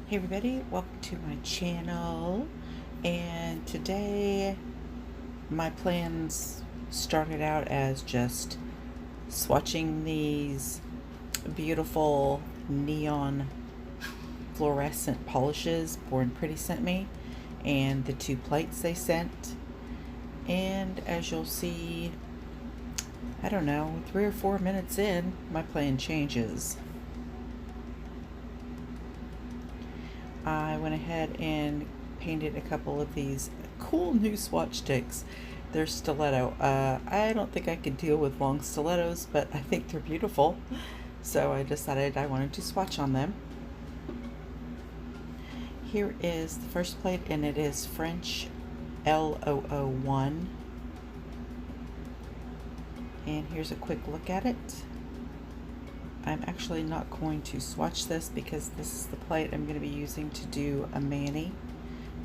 Hey everybody, welcome to my channel. And today my plans started out as just swatching these beautiful neon fluorescent polishes Born Pretty sent me and the 2 plates they sent. And as you'll see, I don't know, 3 or 4 minutes in, my plan changes. I went ahead and painted a couple of these cool new Swatch sticks. They're stiletto. I don't think I could deal with long stilettos, but I think they're beautiful. So I decided I wanted to swatch on them. Here is the first plate, and it is French L001. And here's a quick look at it. I'm actually not going to swatch this because this is the plate I'm going to be using to do a mani.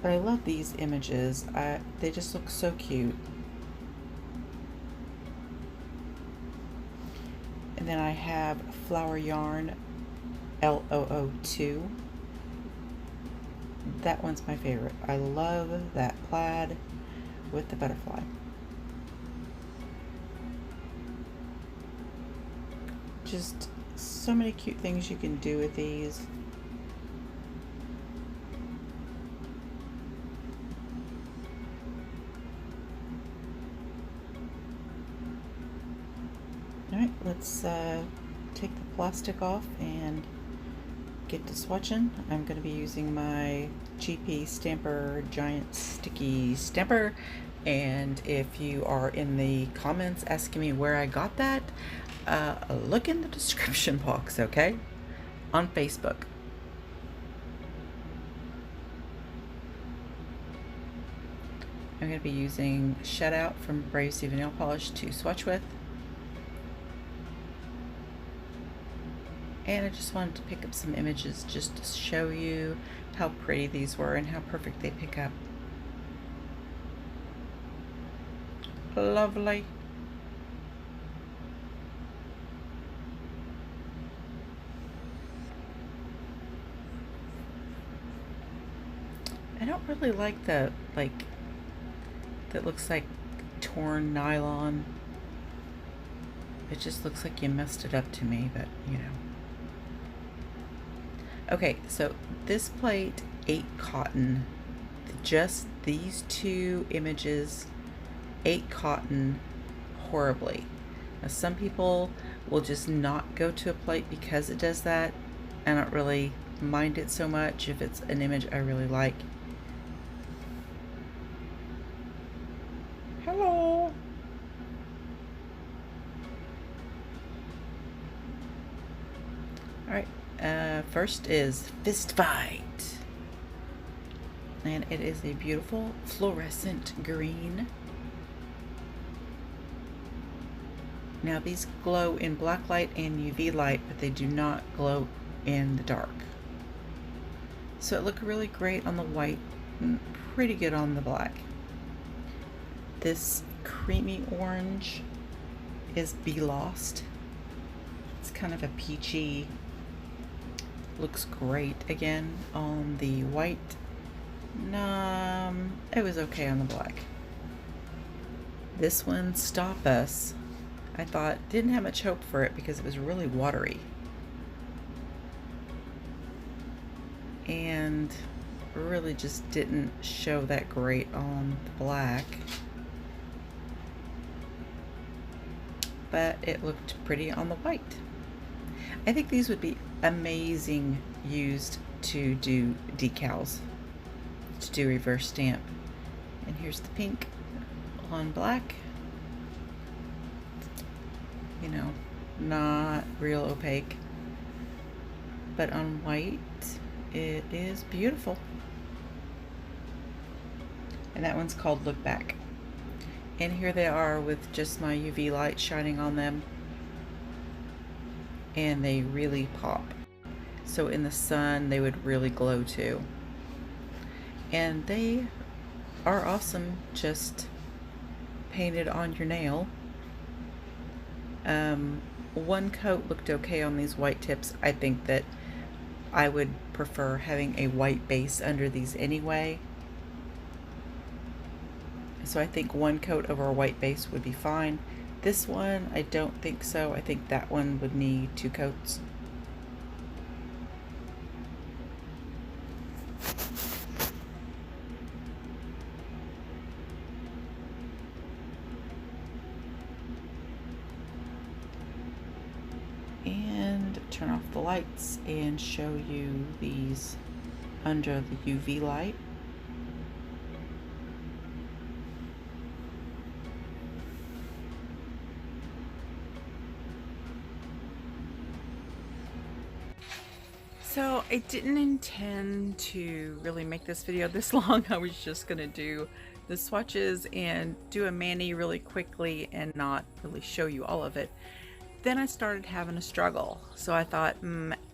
But I love these images. They just look so cute. And then I have Flower Yarn L002. That one's my favorite. I love that plaid with the butterfly. Just so many cute things you can do with these. Alright, let's take the plastic off and get to swatching. I'm going to be using my GPStamper giant sticky stamper, and if you are in the comments asking me where I got that, look in the description box, okay? On Facebook. I'm going to be using Shut Out from Brave Stevie Nail Polish to swatch with. And I just wanted to pick up some images just to show you how pretty these were and how perfect they pick up. Lovely. I don't really like the, that looks like torn nylon. It just looks like you messed it up to me, but you know. Okay, so this plate ate cotton. Just these 2 images ate cotton horribly. Now some people will just not go to a plate because it does that. I don't really mind it so much if it's an image I really like. Hello. Alright, first is Fist Fight. And it is a beautiful fluorescent green. Now these glow in black light and UV light, but they do not glow in the dark. So it looked really great on the white and pretty good on the black. This creamy orange is Be Lost. It's kind of a peachy, looks great again on the white. It was okay on the black. This one, Stop Us, I thought didn't have much hope for it because it was really watery. And really just didn't show that great on the black. But it looked pretty on the white. I think these would be amazing used to do decals, to do reverse stamp. And here's the pink on black. You know, not real opaque, but on white it is beautiful. And that one's called Look Back. And here they are with just my UV light shining on them, and they really pop. So in the sun they would really glow too. And they are awesome just painted on your nail. One coat looked okay on these white tips. I think that I would prefer having a white base under these anyway. So I think one coat over a white base would be fine. This one, I don't think so. I think that one would need 2 coats. And turn off the lights and show you these under the UV light. So I didn't intend to really make this video this long. I was just gonna do the swatches and do a mani really quickly and not really show you all of it. Then I started having a struggle. So I thought,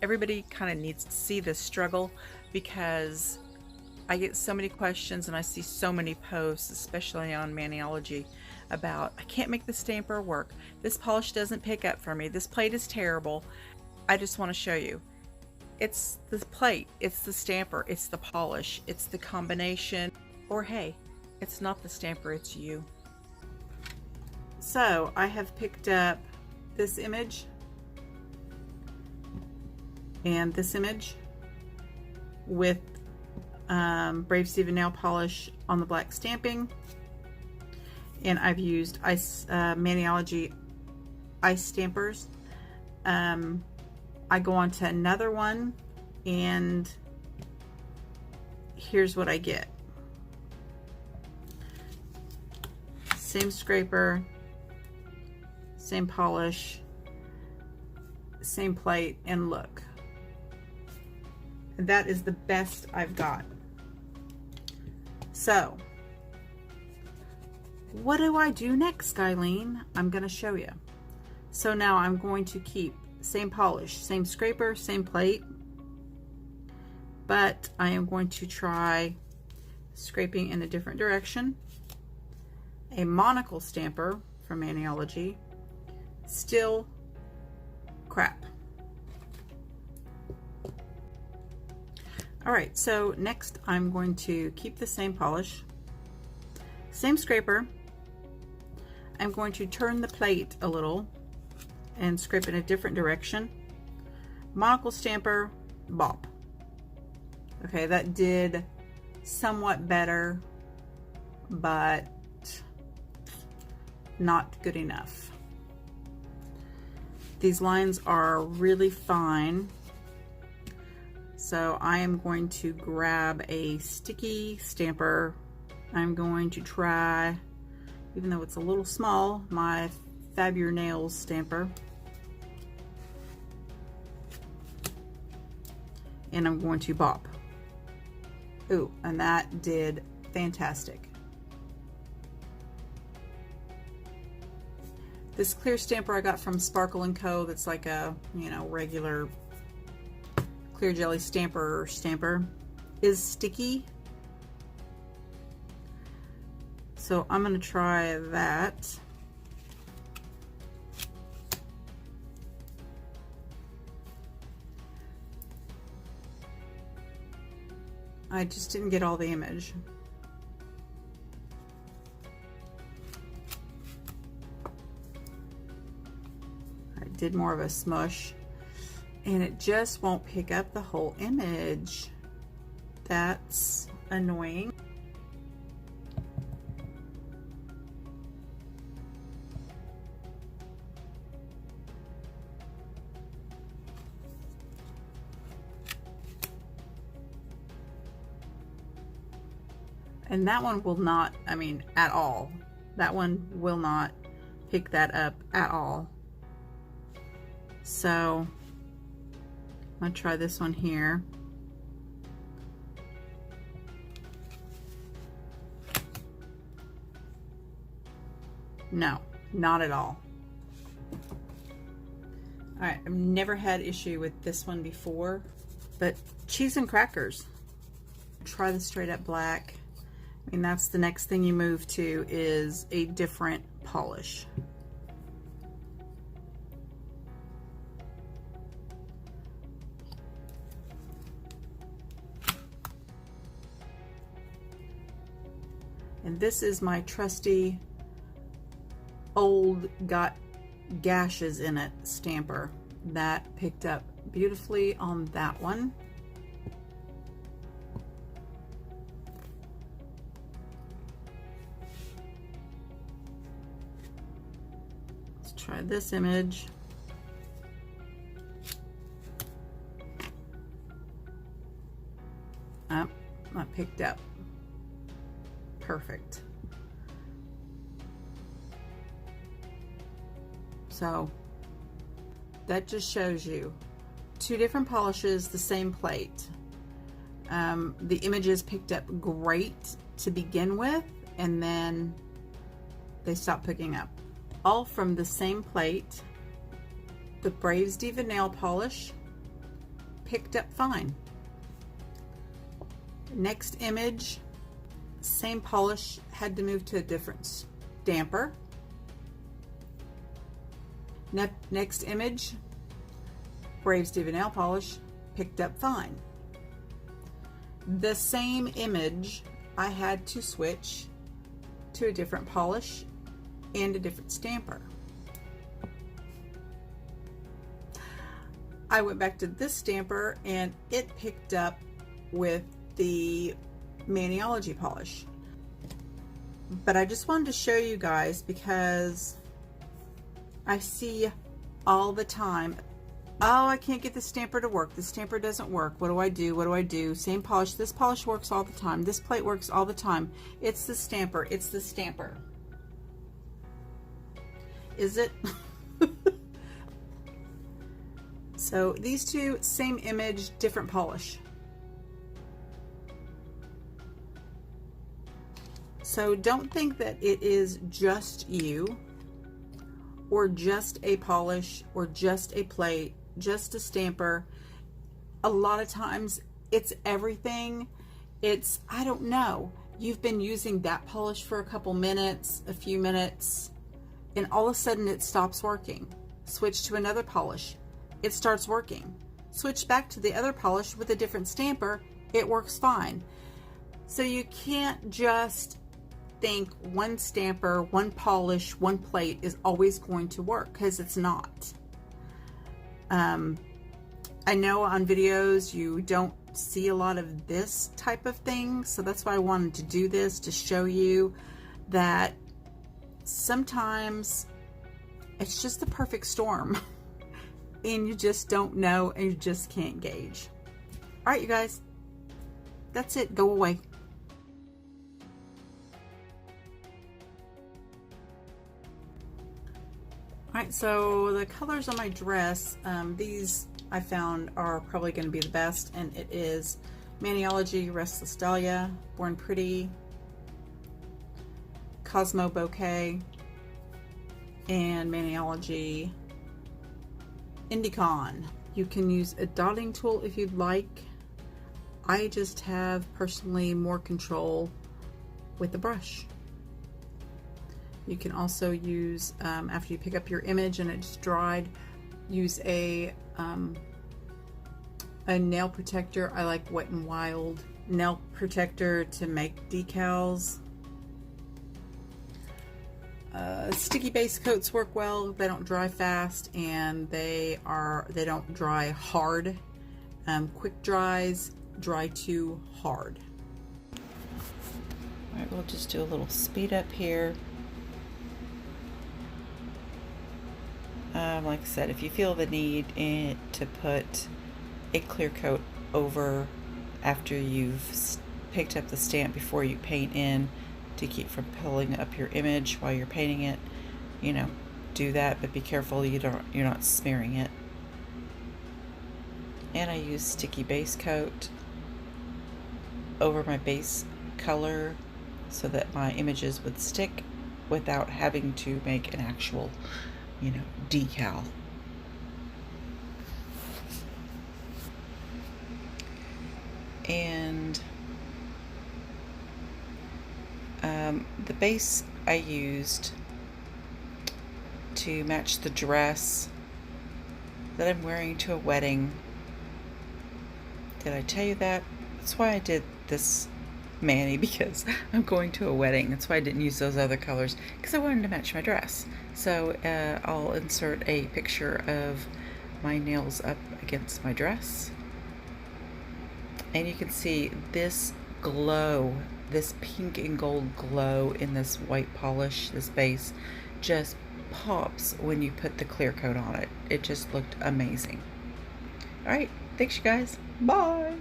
everybody kind of needs to see this struggle, because I get so many questions and I see so many posts, especially on Maniology, about I can't make the stamper work. This polish doesn't pick up for me. This plate is terrible. I just want to show you. It's the plate, it's the stamper, it's the polish, it's the combination, or hey, it's not the stamper, it's you. So I have picked up this image and this image with Brave Diva nail polish on the black stamping, and I've used Maniology ice stampers. I go on to another one, and here's what I get. Same scraper, same polish, same plate, and look. That is the best I've got. So, what do I do next, Skylene? I'm going to show you. So now I'm going to keep same polish, same scraper, same plate, but I am going to try scraping in a different direction. A monocle stamper from Maniology, still crap. Alright, so next I'm going to keep the same polish, same scraper. I'm going to turn the plate a little and scrape in a different direction. Monocle stamper, bop. Okay, that did somewhat better, but not good enough. These lines are really fine. So I am going to grab a sticky stamper. I'm going to try, even though it's a little small, my Fab Your Nails stamper. And I'm going to bop. Ooh, and that did fantastic. This clear stamper I got from Sparkle & Co. That's like a, regular clear jelly stamper is sticky. So I'm going to try that. I just didn't get all the image. I did more of a smush, and it just won't pick up the whole image. That's annoying. And that one will not, at all. That one will not pick that up at all. So I'm gonna try this one here. No, not at all. All right, I've never had issue with this one before, but cheese and crackers. Try the straight up black. That's the next thing you move to, is a different polish. And this is my trusty old got gashes in it stamper that picked up beautifully on that one. Let's try this image. I picked up. Perfect. So that just shows you two different polishes, the same plate. The images picked up great to begin with, and then they stopped picking up. All from the same plate. The Braves Diva nail polish picked up fine. Next image, same polish, had to move to a different stamper. Next image, Braves Diva nail polish picked up fine. The same image, I had to switch to a different polish and a different stamper. I went back to this stamper and it picked up with the Maniology polish. But I just wanted to show you guys because I see all the time, oh, I can't get the stamper to work. The stamper doesn't work. What do I do? What do I do? Same polish. This polish works all the time. This plate works all the time. It's the stamper. It's the stamper. Is it? So these two, same image, different polish. So don't think that it is just you, or just a polish, or just a plate, just a stamper. A lot of times it's everything. It's, I don't know, you've been using that polish for a couple minutes, a few minutes, and all of a sudden it stops working. Switch to another polish, it starts working. Switch back to the other polish with a different stamper, it works fine. So you can't just think one stamper, one polish, one plate is always going to work, because it's not. I know on videos you don't see a lot of this type of thing, so that's why I wanted to do this, to show you that sometimes it's just the perfect storm and you just don't know, and you just can't gauge. All right, you guys, that's it. Go away. Alright, so the colors on my dress, these I found are probably going to be the best, and it is Maniology Restless Dahlia, Born Pretty, Cosmo Bouquet, and Maniology Indicon. You can use a dotting tool if you'd like. I just have personally more control with the brush. You can also use, after you pick up your image and it's dried, use a nail protector. I like Wet n Wild nail protector to make decals. Sticky base coats work well. They don't dry fast, and they don't dry hard. Quick dries dry too hard. All right, we'll just do a little speed up here. Like I said, if you feel the need to put a clear coat over after you've picked up the stamp before you paint in, to keep from pulling up your image while you're painting it, you know, do that, but be careful you're not smearing it. And I use sticky base coat over my base color so that my images would stick without having to make an actual, you know, decal. And the base I used to match the dress that I'm wearing to a wedding. Did I tell you that? That's why I did this Manny because I'm going to a wedding. That's why I didn't use those other colors, because I wanted to match my dress. So I'll insert a picture of my nails up against my dress. And you can see this glow, this pink and gold glow in this white polish, this base, just pops when you put the clear coat on it. It just looked amazing. All right, thanks you guys. Bye.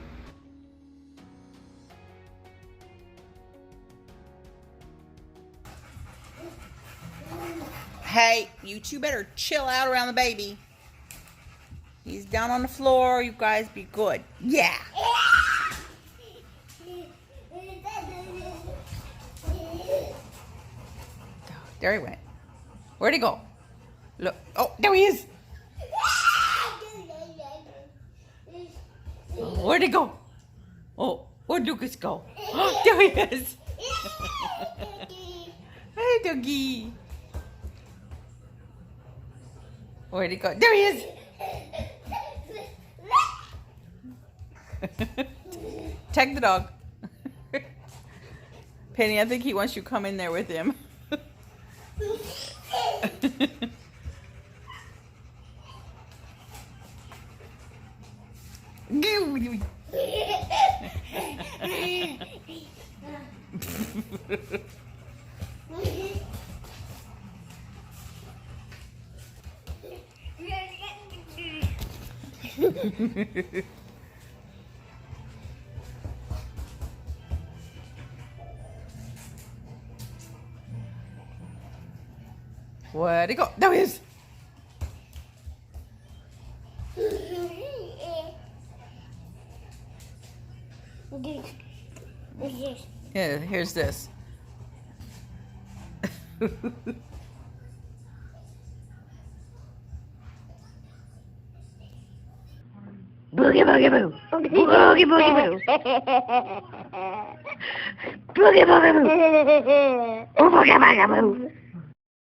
Hey, you two better chill out around the baby. He's down on the floor. You guys be good. Yeah. There he went. Where'd he go? Look. Oh, there he is. Where'd he go? Oh, where'd Lucas go? Oh, there he is. Hey, doggy. Where'd he go? There he is. Tag the dog. Penny, I think he wants you to come in there with him. Where'd he go? There he is. Yeah, here's this. Boogie boogie boo. Boogie boogie boo. Boogie boogie boo. Boogie boogie boo.